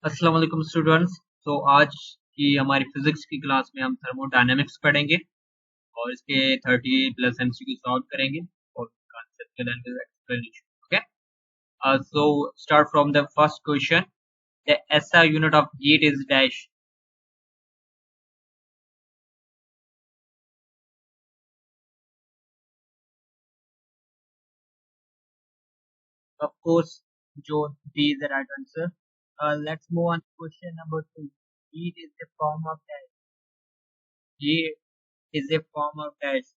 अस्सलाम वालेकुम स्टूडेंट्स। तो आज की हमारी फिजिक्स की क्लास में हम थर्मोडायनेमिक्स पढ़ेंगे और इसके 30 प्लस एमसीक्यू सॉल्व करेंगे और conceptual and explanation. Okay. So start from the first question. The SI unit of heat is dash. Of course, Joe, D is the right answer. Let's move on to question number two. Heat is a form of dash. Heat is a form of dash.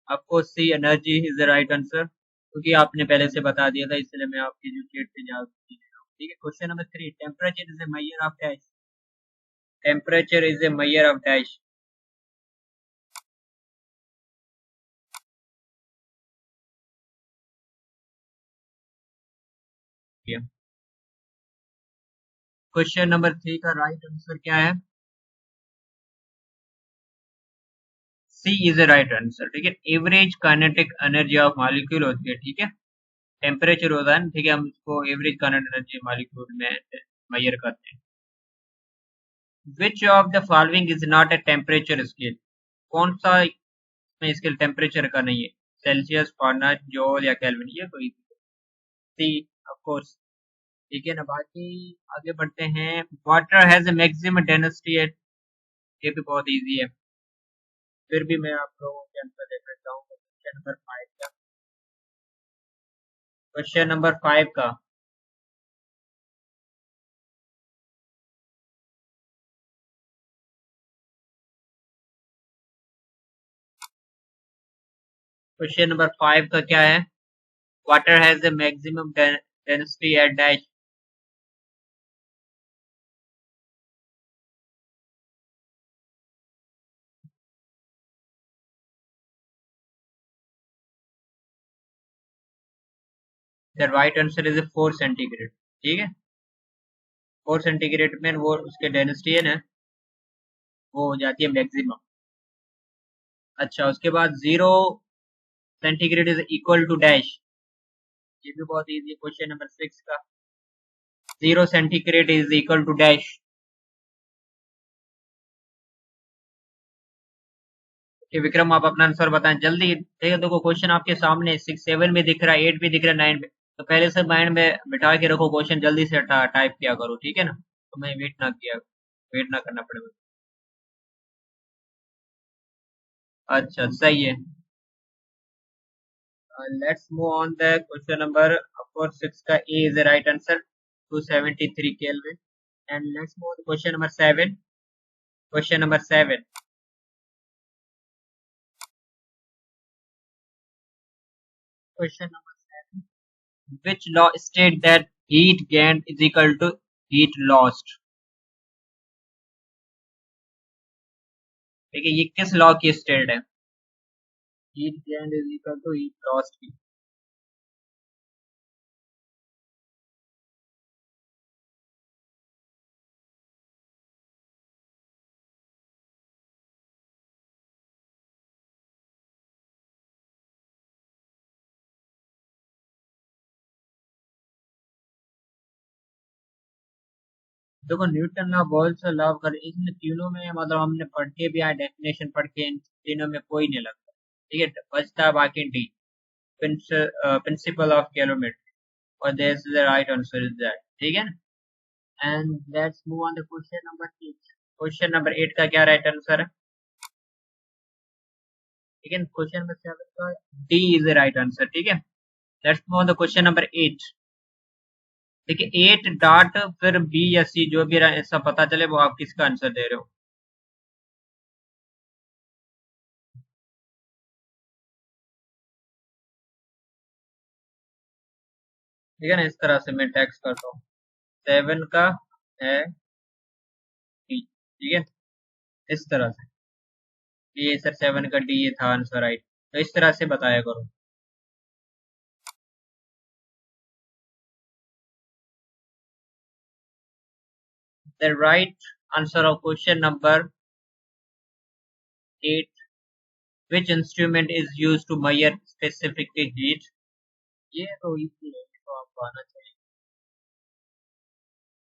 आपको C energy is the right answer, क्योंकि आपने पहले से बता दिया था, इसलिए मैं आपकी जो चेट पे जा ठीक है। Question number three, temperature is a measure of dash. Temperature is a measure of dash. Question number three का राइट आंसर क्या है? सी इज ए राइट आंसर। ठीक है, average kinetic energy of molecule होती है। ठीक है, टेम्परेचर होता है ना, ठीक है, हम इसको एवरेज काइनेटिक एनर्जी मॉलिक्यूल में मेजर करते हैं। Which of the following is not a temperature scale? कौन सा में स्केल टेम्परेचर का नहीं है? सेल्सियस, फारेनहाइट, जूल या केल्विन? ये कोई सी, ऑफ कोर्स। ठीक है ना, बाकी आगे बढ़ते हैं। Water has a maximum density at, ये भी बहुत इजी है, फिर भी मैं आप लोगों के आंसर दे देता हूँ। क्वेश्चन नंबर फाइव का, क्वेश्चन नंबर फाइव का क्वेश्चन नंबर फाइव का क्या है? Water has a maximum density at dash. The right answer is 4 centigrade. ठीक है, 4 सेंटीग्रेड में वो उसके डेंसिटी है ना, वो हो जाती है मैक्सिमम। अच्छा, उसके बाद 0 centigrade is equal to dash. ये भी बहुत इजी है। क्वेश्चन नंबर सिक्स का, 0 centigrade is equal to dash. कि विक्रम आप अपना आंसर बताएं जल्दी। ठीक है, देखो क्वेश्चन आपके सामने 6 7 में दिख रहा है, 8 भी दिख रहा है, 9 में, तो पहले से माइंड में बिठा के रखो, क्वेश्चन जल्दी से टाइप किया करो। ठीक है ना, तो मैं वेट ना करना पड़े। अच्छा, सही है। Let's move on the question number 6 का A is the right answer, 273 kelvin. And let's move on question number 7। Question number 7, question number 7, which law state that heat gained is equal to heat lost? ठीक है, ये किस law की state है? Heat gain is equal to heat lost की। देखो, Newton ना balls law कर, इन तीनों में मतलब हमने पढ़ के भी आया, डेफिनेशन पढ़ के, इन तीनों में कोई नहीं लगता। ठीक है, बचता है बाकी डी, प्रिंसिपल ऑफ कैलोमेट्री, और this is the right answer is that. ठीक है, and let's move on the question number 8। Question number 8 का क्या राइट आंसर है? ठीक है, क्वेश्चन नंबर 7 का D is the right answer. ठीक है, let's move on the question number 8। देखिए, 8 डॉट फिर बी या सी, जो भी ऐसा पता चले वो आप किसका आंसर दे रहे हो। ठीक है ना, इस तरह से मैं टेक्स्ट करता हूँ। 7 का है डी। ठीक है, इस तरह से, ये सर 7 का डी ये था आंसर, राइट। तो इस तरह से बताया करो। The right answer of question number 8, which instrument is use to measure specific heat? ये तो इजी है, ये तो आपको आना चाहिए।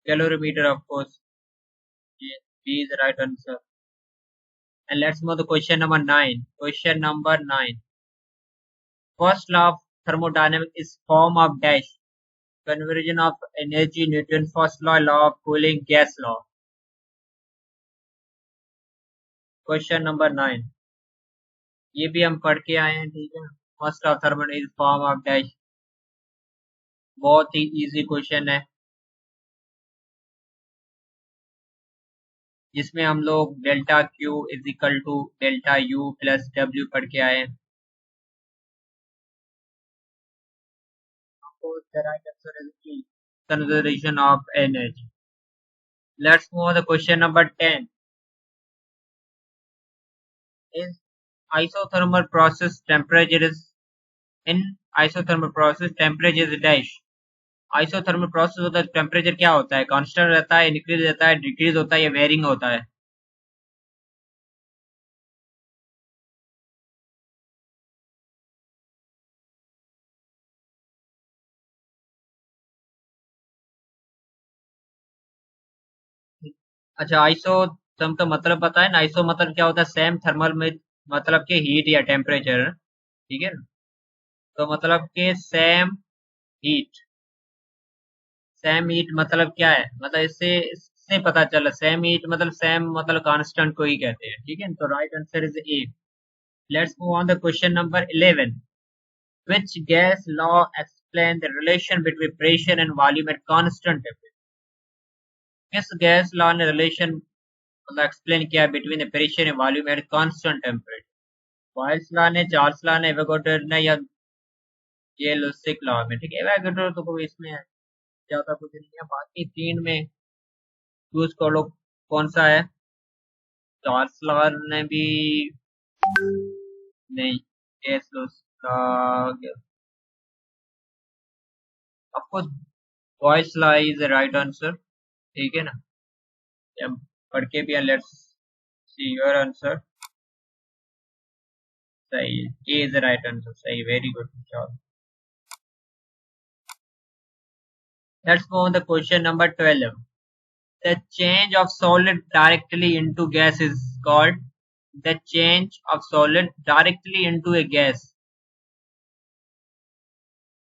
Calorimeter, of course. B is the right answer. And let's move to question number 9. Question number 9. First law of thermodynamics is form of dash. Conversion of energy, Newton first law, law of cooling, gas law. Question number 9 ये भी हम पढ़ के आए हैं, ठीक है। First of thermal is form of dash, बहुत ही इजी क्वेश्चन है, जिसमें हम लोग delta Q is equal to delta U plus W पढ़ के आए हैं। Conservation of energy. Let's move the question number 10 is isothermal process temperature is in isothermal process temperature is dash। Isothermal process होता है, टेम्परेचर क्या होता है, constant रहता है, इंक्रीज रहता है, डिक्रीज होता है या वेरिंग होता है। अच्छा, आइसो तम का मतलब पता है ना, आइसो मतलब क्या होता है, सेम थर्मल में मतलब के हीट या टेम्परेचर, ठीक है ना। तो मतलब के हीट सेम हीट मतलब क्या है, मतलब इससे इससे पता चला सेम मतलब कांस्टेंट को ही कहते हैं, ठीक है। तो right answer is a. Let's move on the question number 11। Which gas law explain the relation between pressure and volume at constant temperature. किस गैस लॉ ने रिलेशन मतलब एक्सप्लेन किया between the pressure and volume at constant temperature. Boyle's law ने, Charles law ने, Avogadro ने या ये लुसिक law में, ठीक है। एवोगाड्रो तो कोई इसमें ज्यादा कुछ नहीं है, बाकी तीन में चूज कर लो कौन सा है। चार्ल्स लॉ ने भी नहीं, यस लुसिक, of course Boyle's law is the right answer, ठीक है ना। हम पढ़ के भी, लेट्स सी योर आंसर। सही है, ए इज द राइट आंसर, सही, very good job. Let's go on the question number 12। The change of solid directly into gas is called the change of solid directly into a gas।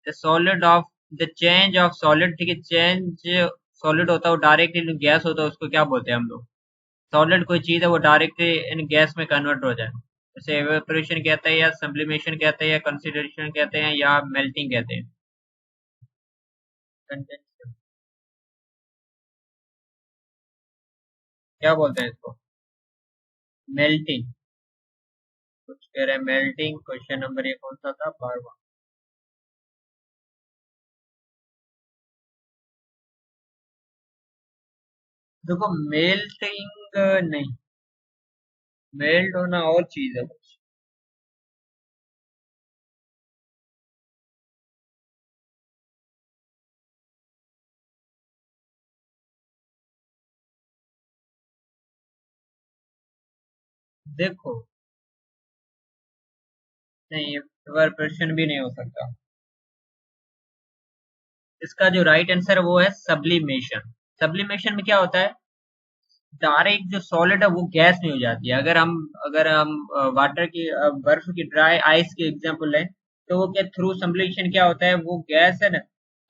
The change of solid, ठीक है, change solid होता है वो directly in gas होता है, उसको क्या बोलते हैं हम लोग। सॉलिड कोई चीज है वो डायरेक्टली इन गैस में कन्वर्ट हो जाए, जैसे एवेपोरेशन कहते हैं या सब्लिमेशन कहते हैं या कंसिडरेशन कहते हैं या मेल्टिंग कहते हैं। कंडेंसेशन क्या बोलते हैं इसको, मेल्टिंग। कुछ कह रहे हैं मेल्टिंग। क्वेश्चन नंबर ये कौन सा था, 12वां। देखो मेल्टिंग नहीं, मेल्ट होना और चीज है कुछ। देखो नहीं, इवेपोरेशन भी नहीं हो सकता। इसका जो राइट आंसर है वो है सब्लिमेशन। सब्लिमेशन में क्या होता है, डायरेक्ट जो सॉलिड है वो गैस में हो जाती है। अगर हम वाटर की बर्फ की ड्राई आइस की एग्जांपल लें, तो वो क्या थ्रू सब्लिमेशन क्या होता है, वो गैस है ना,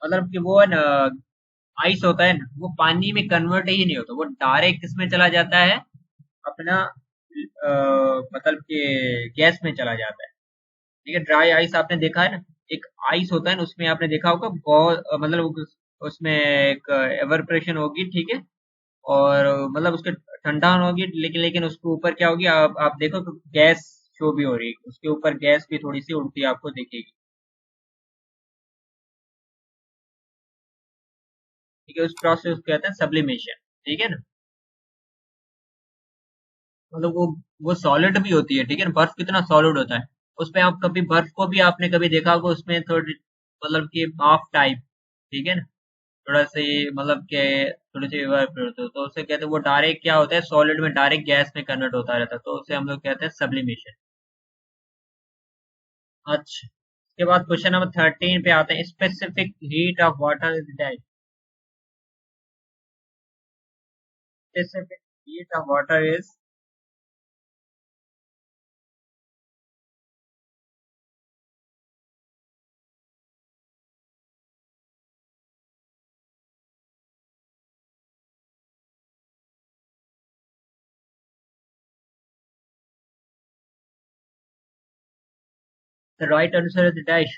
मतलब कि वो है ना, आइस होता है ना, वो पानी में कन्वर्ट ही नहीं होता, वो डायरेक्ट किसमें चला जाता है, अपना मतलब कि गैस में चला जाता है, ठीक है। ड्राई आइस आपने देखा है ना, एक आइस होता है ना, उसमें आपने देखा होगा बहुत मतलब उसमें एक एवरप्रेशन होगी, ठीक है। और मतलब उसके ठंडा होगी, लेकिन लेकिन उसके ऊपर क्या होगी, आप देखो तो गैस शो भी हो रही है, उसके ऊपर गैस भी थोड़ी सी उड़ती आपको दिखेगी, ठीक है। उस प्रोसेस को कहते हैं सब्लिमेशन, ठीक है ना। मतलब वो सॉलिड भी होती है, ठीक है ना। बर्फ कितना सॉलिड होता है, उसपे आप कभी बर्फ को भी आपने कभी देखा होगा, उसमें थोड़ी मतलब कि हाफ टाइप, ठीक है ना, थोड़ा सा ये मतलब के थोड़ी सी evaporate होते, तो उसे कहते हैं वो डायरेक्ट क्या होता है, सॉलिड में डायरेक्ट गैस में कन्वर्ट होता रहता है, तो उसे हम लोग कहते हैं सब्लिमेशन। अच्छा, उसके बाद क्वेश्चन नंबर 13 पे आते हैं। Specific heat of water is that. specific heat of water is the right answer is dash.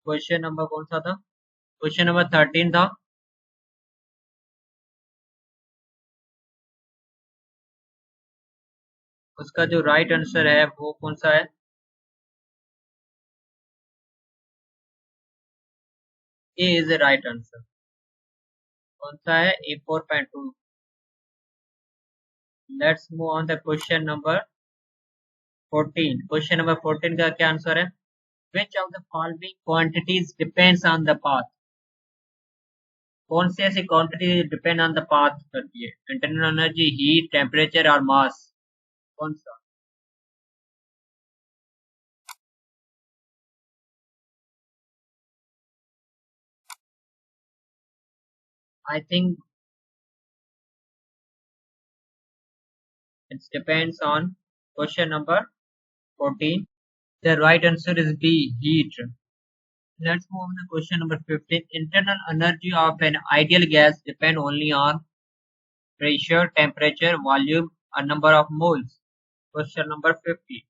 Question number कौन सा था? क्वेश्चन नंबर 13 था. उसका जो राइट आंसर है वो कौन सा है? ए इज द राइट आंसर. कौन सा है? ए 4.2. Let's move on the question number 14. Question number 14 का क्या आंसर है? Which of the following quantities depends on the path? कौन सी ऐसी quantity depend on the path करती है? इंटरनल एनर्जी, हीट, टेम्परेचर और मास. कौन सा? I think it depends on question number 14. The right answer is B, heat. Let's move on to question number 15. Internal energy of an ideal gas depend only on pressure, temperature, volume, or number of moles. Question number 15.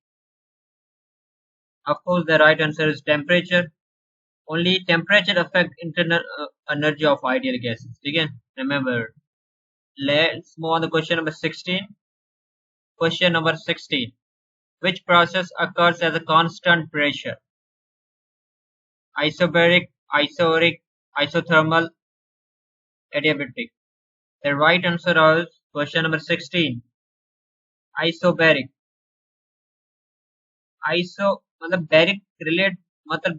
Of course, the right answer is temperature. Only temperature affect internal energy of ideal gases. Again, remember. Let's move on to question number 16. Question number 16. Which process occurs at a constant pressure? Isobaric, isoric, isothermal, adiabatic. The right answer is question number 16. Isobaric. Iso मतलब baric relate मतलब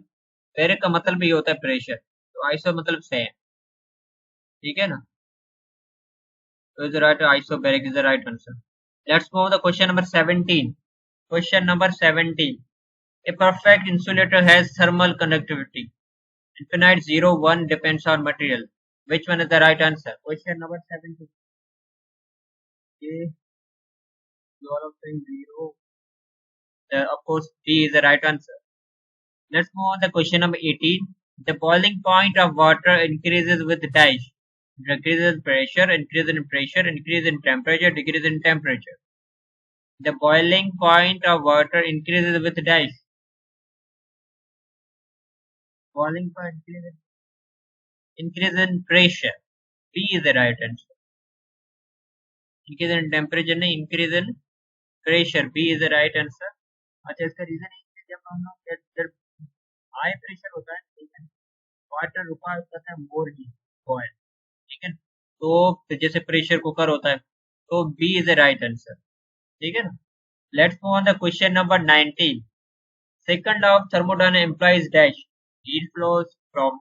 baric का मतलब ये होता है pressure, तो iso मतलब same. ठीक है ना? तो is right, isobaric is the right answer. Let's move the question number 17. Question number 17. A perfect insulator has thermal conductivity. Infinite 0, 1 depends on material. Which one is the right answer? Question number 17. Okay, you all are saying 0. Of course, B is the right answer. Let's move on to question number 18. The boiling point of water increases with dash. Decreases in pressure, increase in pressure, increase in temperature, decrease in temperature. The boiling point of water increases with dash. Boiling point increase in pressure. B is the right answer. Increase in temperature नहीं, increase in pressure. B is the right answer. अच्छा, इसका reason है जब हम लोग जब high pressure होता है, ठीक है, वाटर रुका होता है मोर ही बॉयल. ठीक है, तो जैसे प्रेशर कुकर होता है, तो B is the right answer. ठीक है ना? Let's move on the question number 19. Second law of thermodynamics implies dash. Heat flows from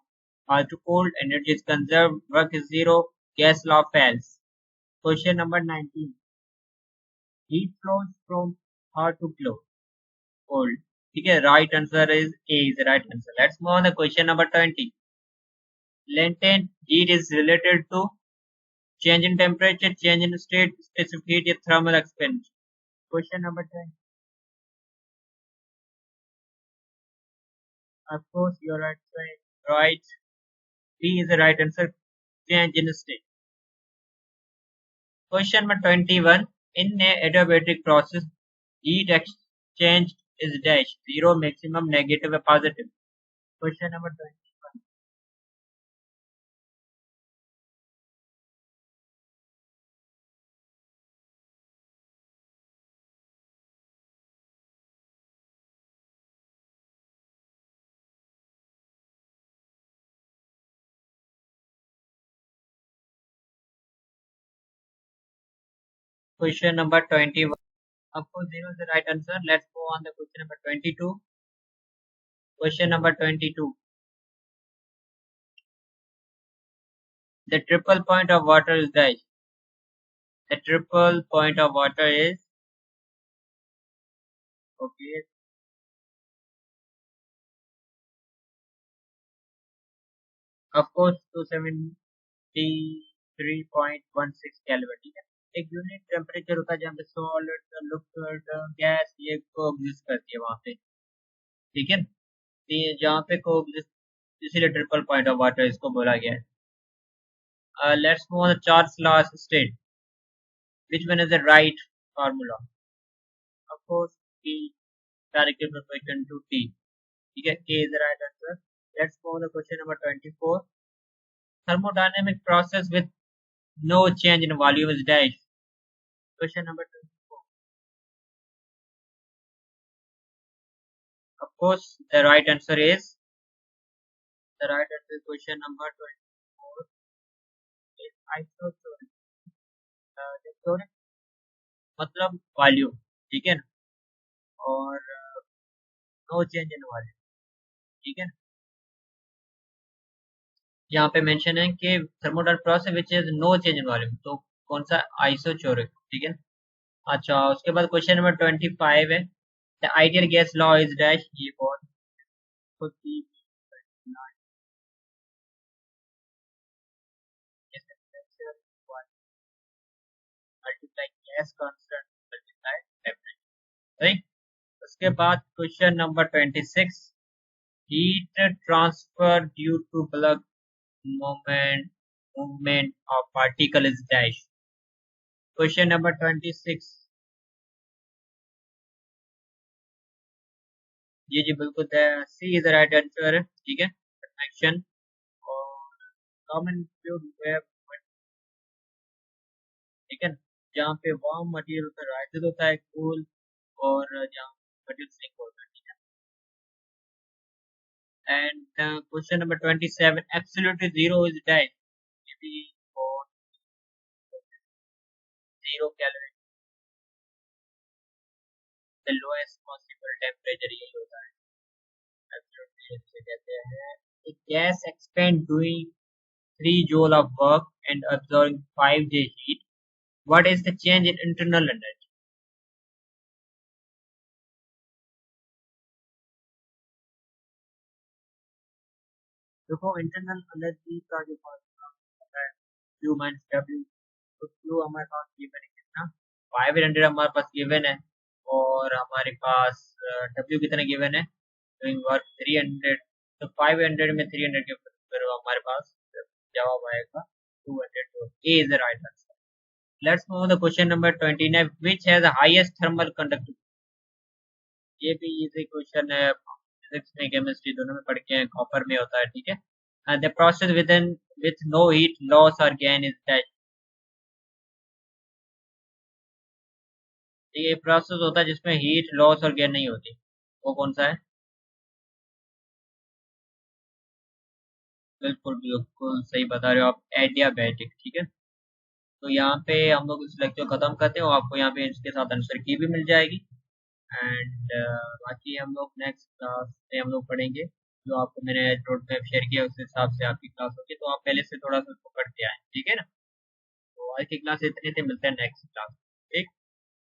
hot to cold, energy is conserved, work is zero, gas law fails. Question number 19. Heat flows from hot to cold. ठीक है, right answer is A is the right answer. Let's move on to question number 20. Latent heat is related to change in temperature, change in state, specific heat, or thermal expansion. Question number 20. Of course, you're right. Right. B is the right answer. Change in state. Question number 21. In a adiabatic process, heat exchange is dash. Zero, maximum, negative, or positive. Question number 21. Question number 21. Of course, zero is the right answer. Let's go on the question number 22. Question number 22. The triple point of water is dash. The triple point of water is okay. Of course 273.16 kelvin, ठीक है। एक unit temperature होता है जहाँ पे solid, liquid, gas ये coexist करती है वहाँ पे, ठीक है। ये जहाँ पे कोएग्जिस्ट, इसीलिए ट्रिपल पॉइंट ऑफ वाटर इसको बोला गया है। Let's move on Charles law state which one is the right formula? Of course, P directly proportional to T. ठीक है, K is the right answer. Let's move on to question number 24. Thermodynamic process with no change in volume is dash. Question number 24. Of course, the right answer is question number 24 is isotonic. Isotonic मतलब volume, ठीक है ना, और no change in volume, ठीक है। यहाँ पे mention है कि thermodynamic process which is no change in volume, तो कौन सा, आइसोचोरिक, ठीक है। अच्छा, उसके बाद क्वेश्चन नंबर 25 है, the ideal gas law is dash, ये बहुत खुद की multiply gas constant multiply temperature, right. उसके बाद question number 26, heat transfer due to bulk movement of particle is dash. Question number 26. जी बिल्कुल, C is the right answer, ठीक है। एक्शन और कॉमन फ्लूइड वेव, ठीक है, जहाँ पे वार्म मटेरियल होता है राइजेस होता है, कूल, और जहाँ मटेरियल सिंक होता है, ठीक है। And question number 27, absolutely zero is dash, ये भी zero kelvin, the lowest possible temperature यही होता है, एब्सोल्युटली जिसे कहते हैं। A gas expand doing 3 joule of work and absorbing 5 J heat. What is the change in internal energy? देखो, internal energy का जो फॉर्मूला होता है Q माइनस W, तो Q हमारे पास गिवन है कितना, 500 हमारे पास गिवन है, और हमारे पास W कितना गिवन है, डूइंग वर्क 300, तो 500 में 300 के ऊपर हमारे पास जवाब आएगा 200, तो A is the right answer. Let's move to question number 29, which has the highest thermal conductivity. ये भी इजी क्वेश्चन है, फिजिक्स में केमिस्ट्री दोनों में पढ़ के हैं, कॉपर में होता है, ठीक है। The process with no heat loss or gain is that, ये प्रोसेस होता है जिसमें हीट लॉस और गेन नहीं होती, वो कौन सा है? बिल्कुल बिल्कुल सही बता रहे हो आप, एडियाबैटिक, ठीक है। तो यहाँ पे हम लोग इस लेक्चर खत्म करते हैं, और आपको यहाँ पे इसके साथ आंसर की भी मिल जाएगी। एंड बाकी हम लोग नेक्स्ट क्लास में हम लोग पढ़ेंगे, जो आपको मैंने रोड मैप शेयर किया उस हिसाब से आपकी क्लास होगी, तो आप पहले से थोड़ा सा उसको पढ़ के आए, ठीक है ना। तो आज की क्लास इतने थे, मिलते हैं नेक्स्ट क्लास।